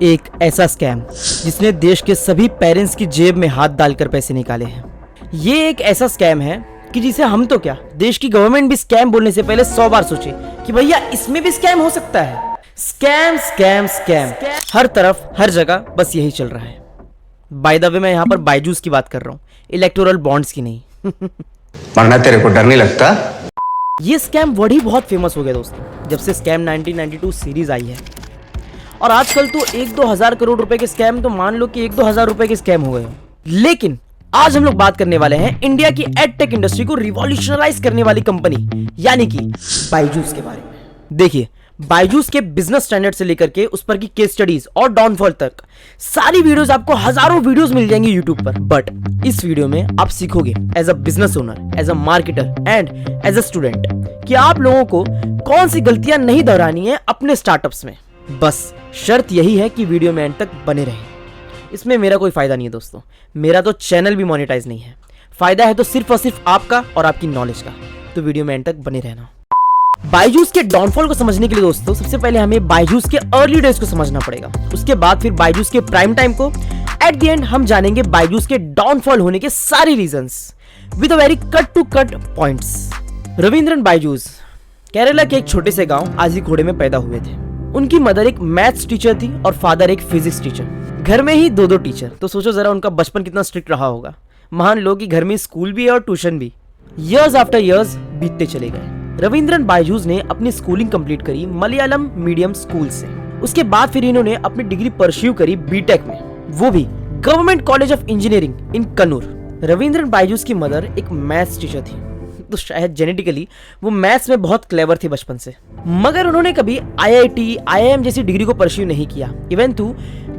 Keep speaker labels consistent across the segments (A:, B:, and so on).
A: एक ऐसा स्कैम जिसने देश के सभी पेरेंट्स की जेब में हाथ डालकर पैसे निकाले हैं। ये एक ऐसा स्कैम है कि जिसे हम तो क्या, देश की गवर्नमेंट भी स्कैम बोलने से पहले 100 बार सोचे कि भैया इसमें भी स्कैम हो सकता है। स्कैम स्कैम स्कैम हर तरफ हर जगह बस यही चल रहा है। बाय द वे मैं यहाँ पर बायजूस की बात कर रहा हूँ, इलेक्टोरल बॉन्ड्स की नहीं।
B: मरना तेरे को डर नहीं लगता?
A: ये स्कैम वर्ड ही बहुत फेमस हो गया दोस्तों, जब से स्कैम 1992 सीरीज आई है। और आजकल तो 1-2 हजार करोड़ रुपए के स्कैम तो मान लो कि 1-2 हजार रुपए के स्कैम हो गए। लेकिन आज हम लोग बात करने वाले हैं इंडिया की एडटेक इंडस्ट्री को रिवॉल्यूशनराइज करने वाली कंपनी यानी कि बायजूस के बारे में। देखिए, बायजूस के बिजनेस स्टैंडर्ड से लेकर के उस पर की केस स्टडीज और डाउनफॉल तक सारी वीडियोस आपको हजारों वीडियोस मिल जाएंगी यूट्यूब पर। बट इस वीडियो में आप सीखोगे as a business owner, as a marketer and as a student कि आप लोगों को कौन सी गलतियां नहीं दोहरानी है अपने स्टार्टअप्स में। बस शर्त यही है कि वीडियो में एंड तक बने रहें। इसमें मेरा कोई फायदा नहीं है दोस्तों, मेरा तो चैनल भी मोनेटाइज नहीं है। फायदा है तो सिर्फ और सिर्फ आपका और आपकी नॉलेज का। तो वीडियो में एंड तक बने रहना। बायजूस के डाउनफॉल को समझने के लिए दोस्तों सबसे पहले हमें बायजूस के अर्ली डेज को समझना पड़ेगा। उसके बाद फिर बायजूस के प्राइम टाइम को। एट द एंड हम जानेंगे बायजूस के डाउनफॉल होने के सारे reasons with a very cut to cut points. Raveendran Byju's Kerala के एक छोटे से गांव आजिकोड़े में पैदा हुए थे। उनकी मदर एक मैथ्स टीचर थी और फादर एक फिजिक्स टीचर। घर में ही दो टीचर, तो सोचो जरा उनका बचपन कितना स्ट्रिक्ट रहा होगा। मान लो कि घर में स्कूल भी है और ट्यूशन भी। ईयर्स आफ्टर ईयर्स बीतते चले गए। रविंद्रन बायजूस ने अपनी स्कूलिंग कंप्लीट करी मलयालम मीडियम स्कूल से। उसके बाद फिर इन्होंने अपनी डिग्री परस्यू करी बीटेक में, वो भी government college of engineering in Kannur. Raveendran Byju's की मदर एक मैथ्स टीचर थी, तो शायद जेनेटिकली वो मैथ्स में बहुत क्लेवर थी बचपन से। मगर उन्होंने कभी आईआईटी, आईआईएम जैसी डिग्री को परस्यू नहीं किया। इवन तो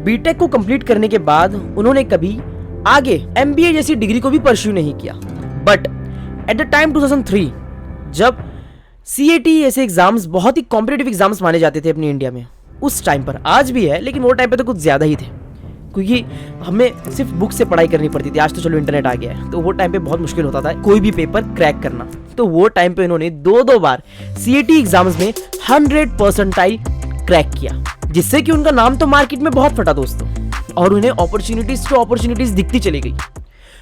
A: बीटेक को कंप्लीट करने के बाद उन्होंने कभी आगे एमबीए जैसी डिग्री को भी परस्यू नहीं किया। बट एट द टाइम 2003 जब सीएटी ऐसे एग्जाम्स बहुत ही कॉम्पिटिटिव एग्जाम्स माने जाते थे अपनी इंडिया में, उस टाइम पर, आज भी है लेकिन वो टाइम पे तो कुछ ज्यादा ही थे, क्योंकि हमें सिर्फ बुक से पढ़ाई करनी पड़ती थी। आज तो चलो इंटरनेट आ गया है, तो वो टाइम पे बहुत मुश्किल होता था कोई भी पेपर क्रैक करना। तो वो टाइम पे इन्होंने 2 बार सीएटी एग्जाम्स में 100% क्रैक किया, जिससे कि उनका नाम तो मार्केट में बहुत फटा दोस्तों। और उन्हें अपॉर्चुनिटीज दिखती चली गई।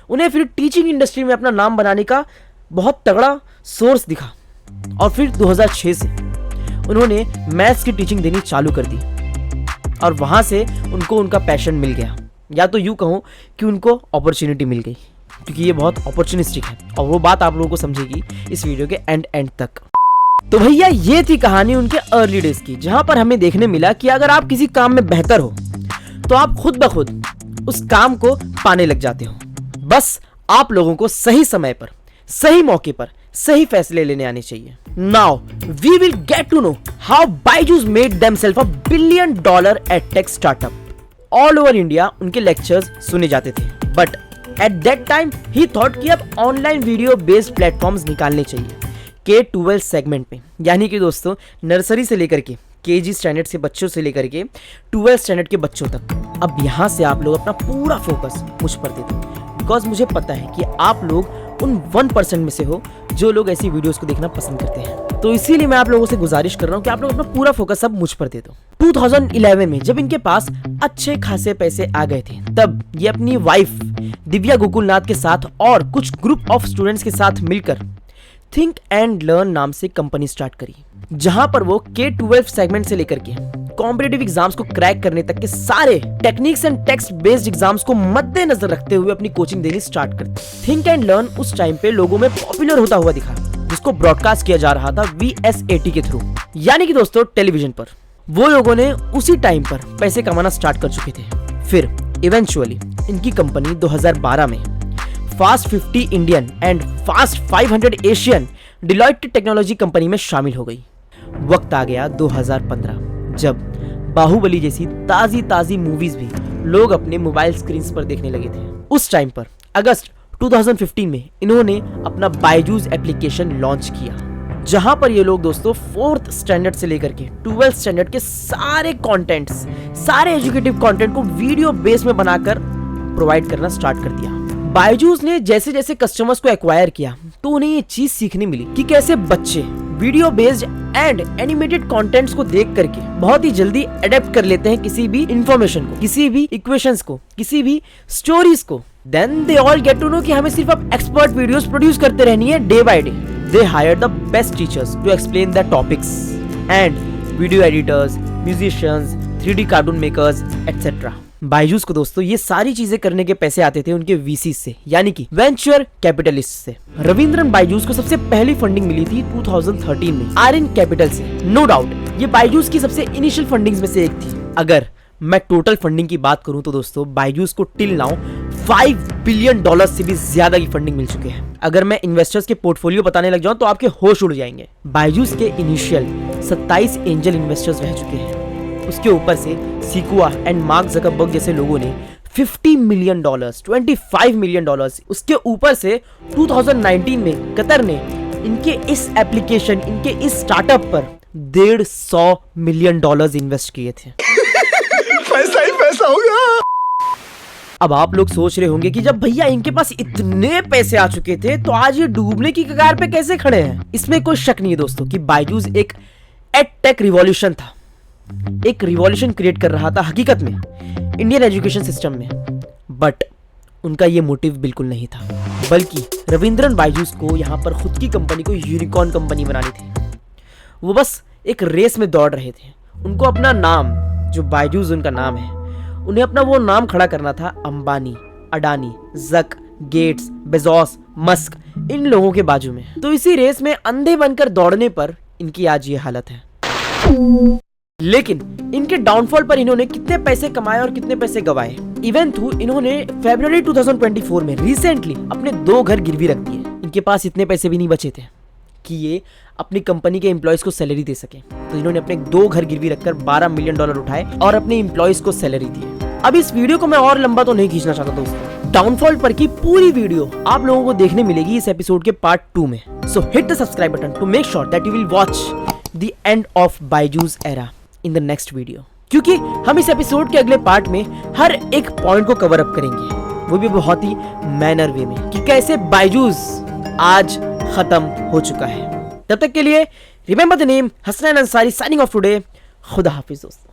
A: उन्हें फिर टीचिंग इंडस्ट्री में अपना नाम बनाने का बहुत तगड़ा सोर्स दिखा और फिर 2006 से उन्होंने मैथ्स की टीचिंग देनी चालू कर दी। और वहां से उनको उनका पैशन मिल गया, या तो यूं कहूं कि उनको अपॉर्चुनिटी मिल गई, क्योंकि ये बहुत अपॉर्चुनिस्टिक है। और वो बात आप लोगों को समझेगी इस वीडियो के एंड तक। तो भैया ये थी कहानी उनके अर्ली डेज की, जहां पर हमें देखने मिला कि अगर आप किसी काम में बेहतर हो तो आप खुद ब खुद उस काम को पाने लग जाते हो। बस आप लोगों को सही समय पर, सही मौके पर सही फैसले लेने आने चाहिए। Now we will get to know how Byju's made themselves $1 billion edtech startup. All over India उनके लेक्चर्स सुने जाते थे। बट एट दैट टाइम ही थॉट कि अब ऑनलाइन वीडियो बेस्ड प्लेटफॉर्म्स निकालने चाहिए K-12 सेगमेंट में, यानी कि दोस्तों नर्सरी से लेकर के केजी स्टैंडर्ड से बच्चों से लेकर के 12 स्टैंडर्ड के बच्चों तक। अब यहाँ से आप लोग अपना पूरा फोकस मुझ पर देते हो, बिकॉज मुझे पता है कि आप लोग उन 1% में से हो जो लोग ऐसी वीडियोस को देखना पसंद करते हैं। तो इसीलिए मैं आप लोगों से गुजारिश कर रहा हूँ कि आप लोग अपना पूरा फोकस सब मुझ पर दे दो। 2011 में जब इनके पास अच्छे खासे पैसे आ गए थे, तब ये अपनी वाइफ दिव्या गोकुलनाथ के साथ और कुछ ग्रुप ऑफ स्टूडेंट्स के साथ मिलकर थिंक एंड लर्न नाम से कंपनी स्टार्ट करी, जहां पर वो K-12 सेगमेंट से लेकर के कॉम्पिटिटिव एग्जाम्स को क्रैक करने तक के सारे techniques and text based exams को मद्देनजर रखते हुए अपनी कोचिंग देनी स्टार्ट कर दी। थिंक एंड लर्न उस टाइम पे लोगों में पॉपुलर होता हुआ दिखा, जिसको ब्रॉडकास्ट किया जा रहा था VSAT के थ्रू, यानी कि दोस्तों टेलीविजन पर। वो लोगों ने उसी टाइम पर पैसे कमाना स्टार्ट कर चुके थे। फिर इवेंचुअली इनकी कंपनी 2012 में fast 50 Indian and fast 500 Asian Deloitte technology company में शामिल हो गई। वक्त आ गया 2015, जब बाहुबली जैसी ताजी मूवीज भी लोग अपने मोबाइल स्क्रीन पर देखने लगे थे। उस टाइम पर अगस्त 2015 में इन्होंने अपना बायजूस एप्लीकेशन लॉन्च किया, जहां पर ये लोग दोस्तों 4th स्टैंडर्ड से लेकर के 12th स्टैंडर्ड के सारे कंटेंट्स, सारे एजुकेटिव कंटेंट को वीडियो बेस में बनाकर प्रोवाइड करना स्टार्ट कर दिया। बायजूस ने जैसे जैसे कस्टमर्स को एक्वायर किया तो उन्हें ये चीज सीखने मिली कि कैसे बच्चे video based and animated contents को देख करके बहुत ही जल्दी अडेप्ट कर लेते हैं किसी भी इंफॉर्मेशन को, किसी भी इक्वेशंस को, किसी भी स्टोरीज को। Then they all get to know कि हमें सिर्फ अब एक्सपर्ट वीडियोस प्रोड्यूस करते रहनी है day by day. They hire the best teachers to explain the topics and video editors, musicians, 3D cartoon makers etcetera. Byju's को दोस्तों ये सारी चीजें करने के पैसे आते थे उनके वीसी से, यानी कि वेंचर कैपिटलिस्ट से। रविंद्रन बायजूस को सबसे पहली फंडिंग मिली थी 2013 में आरएन कैपिटल से। नो डाउट ये बायजूस की सबसे इनिशियल फंडिंग्स में से एक थी। अगर मैं टोटल फंडिंग की बात करूं तो दोस्तों बायजूस को टिल नाउ $5 बिलियन से भी ज्यादा की फंडिंग मिल चुके हैं। अगर मैं इन्वेस्टर्स के पोर्टफोलियो बताने लग जाऊं तो आपके होश उड़ जाएंगे। बायजूस के इनिशियल 27 एंजल इन्वेस्टर्स रह चुके हैं। उसके ऊपर से सिकुआ एंड मार्क जकरबर्ग जैसे लोगों ने $50 मिलियन, $25 मिलियन, उसके ऊपर से 2019 में कतर ने इनके इस एप्लीकेशन, इनके इस स्टार्टअप पर $150 मिलियन इन्वेस्ट किए थे।
C: पैसा ही पैसा होगा।
A: अब आप लोग सोच रहे होंगे कि जब भैया इनके पास इतने पैसे आ चुके थे तो आज ये डूबने की कगार पे कैसे खड़े हैं। इसमें कोई शक नहीं है दोस्तों कि बायजूस एक एडटेक रिवॉल्यूशन था, एक रिवॉल्यूशन क्रिएट कर रहा था हकीकत में इंडियन एजुकेशन सिस्टम में। बट उनका ये मोटिव बिल्कुल नहीं था, बल्कि रविंद्रन बायजूस को यहाँ पर खुद की कंपनी को यूनिकॉर्न कंपनी बनानी थी। वो बस एक रेस में दौड़ रहे थे। उनको अपना नाम, जो बायजूस उनका नाम है, उन्हें अपना वो नाम खड़ा करना था अंबानी, अडानी, जक, गेट्स, बेजोस, मस्क, इन लोगों के बाजू में। तो इसी रेस में अंधे बनकर दौड़ने पर इनकी आज ये हालत है। लेकिन इनके डाउनफॉल पर इन्होंने कितने पैसे कमाए और कितने पैसे गवाए। इवन थू इन्होंने फरवरी 2024 में रिसेंटली अपने 2 घर गिरवी रख दिए। इनके पास इतने पैसे भी नहीं बचे थे कि ये अपनी कंपनी के एम्प्लॉयज को सैलरी दे सके, तो इन्होंने अपने 2 घर गिरवी रखकर $12 मिलियन उठाए और अपने एम्प्लॉयज को सैलरी दी। अब इस वीडियो को मैं और लंबा तो नहीं खींचना चाहता दोस्तों। डाउनफॉल पर की पूरी वीडियो आप लोगों को देखने मिलेगी इस एपिसोड के पार्ट 2 में। So hit the subscribe button to make sure that you will watch the end of Byju's era in the next video, क्योंकि हम इस एपिसोड के अगले पार्ट में हर एक पॉइंट को कवर अप करेंगे, वो भी बहुत ही मैनर वे में, कि कैसे बायजूस आज खत्म हो चुका है। तब तक के लिए remember the name Hasnain Ansari, signing off today. खुदा हाफिज दोस्तों।